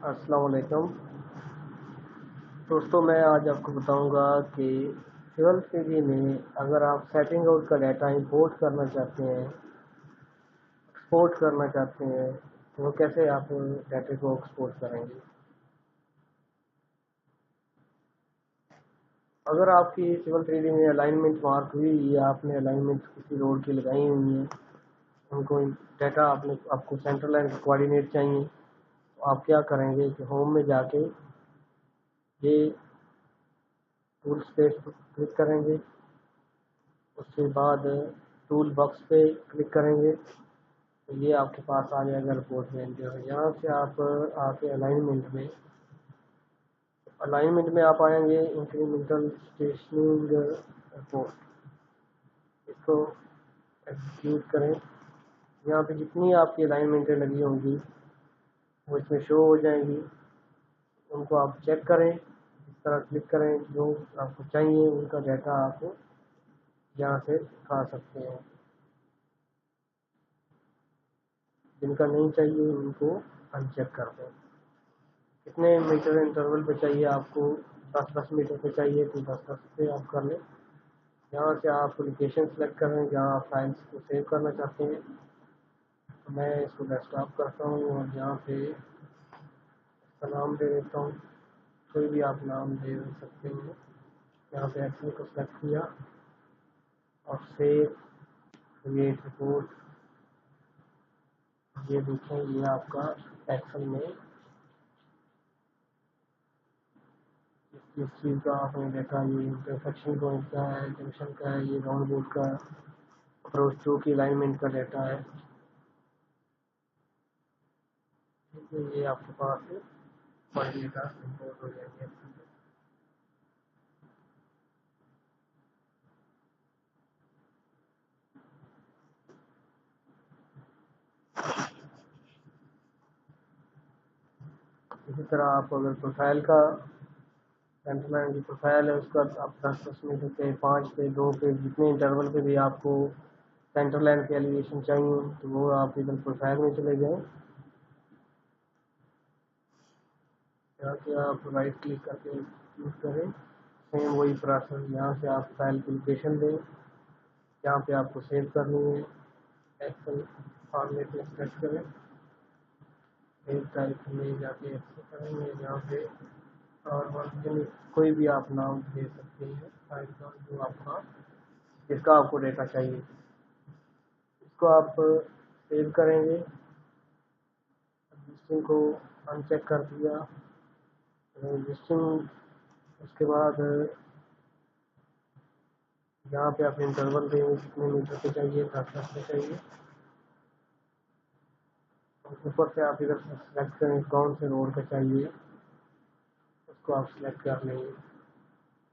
السلام علیکم دوستوں، میں آج آپ کو بتاؤں گا کہ سول 3D میں اگر آپ سیٹنگ آؤٹ کا ڈیٹا امپورٹ کرنا چاہتے ہیں، ایکسپورٹ کرنا چاہتے ہیں تو وہ کیسے آپ ڈیٹا کو ایکسپورٹ کریں گے۔ اگر آپ کی سول 3D میں الائنمنٹ مارک ہوئی یا آپ نے الائنمنٹ کسی روڈ کی لگائی ہوئی ہیں، ان کو ڈیٹا آپ کو سینٹرل لائن کا کوآرڈینیٹ چاہیے، تو آپ کیا کریں گے کہ ہوم میں جا کے یہ ٹول اسپیس پر کلک کریں گے، اس کے بعد ٹول باکس پہ کلک کریں گے تو یہ آپ کے پاس آ جائے گا رپورٹ میں جو ہے۔ یہاں سے آپ آ کے الائنمنٹ میں آپ آئیں گے انکریمنٹل اسٹیشننگ رپورٹ، اس کو ایگزیکیوٹ کریں۔ یہاں پہ جتنی آپ کی الائنمنٹیں لگی ہوں گی وہ اس میں شو ہو جائیں گی، ان کو آپ چیک کریں، اس طرح کلک کریں، جو آپ کو چاہیے ان کا ڈیٹا آپ یہاں سے دکھا سکتے ہیں، جن کا نہیں چاہیے ان کو ان چیک کر دیں۔ کتنے میٹر انٹرول پہ چاہیے آپ کو، 10 میٹر پہ چاہیے تو 10 پہ آپ کر لیں۔ یہاں سے آپ لوکیشن سلیکٹ کریں جہاں آپ فائلس کو سیو کرنا چاہتے ہیں، تو میں اس کو ڈیسک ٹاپ کرتا ہوں اور یہاں پہ اس کا نام دے دیتا ہوں، کوئی بھی آپ نام دے سکتے ہیں۔ یہاں پہ ایکسل کو سلیکٹ کیا اور سیو کریٹ رپورٹ، یہ دیکھیں یہ آپ کا ایکسل میں اس چیز کا آپ نے دیکھا، یہ انٹرسیکشن پوائنٹ کا ہے، جنکشن کا ہے، یہ راؤنڈ بورڈ کا اپروچ 2 کی الائنمنٹ کا ڈیٹا ہے، یہ آپ کے پاس ڈیٹا امپورٹ ہو جائے گا۔ اسی طرح آپ اگر پروفائل کا سینٹر لائن کی پروفائل ہے، اس کا آپ 10 میٹر پہ، 5 پہ، 2 پہ، جتنے انٹرول پہ بھی آپ کو سینٹر لائن کی ایلیویشن چاہیے تو وہ آپ ادھر پروفائل میں چلے جائیں، یہاں سے آپ رائٹ کلک کر کے کلک کریں، سیم وہی پروسیس، یہاں سے آپ فائل کی لوکیشن دیں، یہاں پہ آپ کو سیو کرنی ہے، ایکسل فارمیٹ میں سلیکٹ کریں، سیو ٹائپ میں جا کے ایکسل کریں گے، یہاں پہ اور کوئی بھی آپ نام دے سکتے ہیں فائل کا جو آپ کا جس کا آپ کو ڈیٹا چاہیے، اس کو آپ سیو کریں گے۔ رجسٹرنگ کو ان چیک کر دیا، رجسٹرنگ اس کے بعد یہاں پہ آپ انٹرول دیں گے کتنے میٹر پہ چاہیے، 10 پہ چاہیے، اوپر سے آپ ادھر سے سلیکٹ کریں کون سے روڈ کا چاہیے، اس کو آپ سلیکٹ کر لیں گے،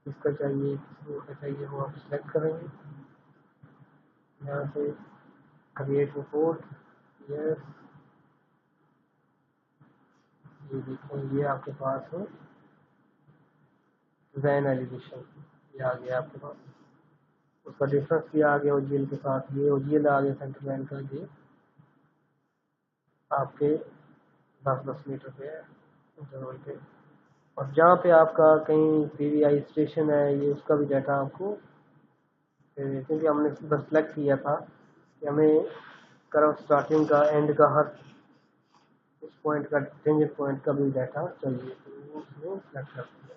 کس کا چاہیے، کس روڈ کا چاہیے وہ آپ سلیکٹ کریں گے، یہاں سے کریٹ رپورٹ، یس، یہ دیکھیں یہ آپ کے پاس ہے ڈیزائن ایلیویشن، یہ آ گیا آپ کے پاس، اس کا ڈفرنس یہ آ گیا او جی ایل کے ساتھ، یہ او جی ایل آ گیا سینٹر لائن کا، یہ آپ کے 10 میٹر پہ ہے انٹرول پہ، اور جہاں پہ آپ کا کہیں پی وی آئی اسٹیشن ہے یہ اس کا بھی ڈیٹا آپ کو، کیونکہ ہم نے بس سلیکٹ کیا تھا کہ ہمیں کرو اسٹارٹنگ کا اینڈ کا ہر اس پوائنٹ کا چینج پوائنٹ کا بھی ڈیٹا چاہیے، تو وہ اس میں سلیکٹ کر دیا۔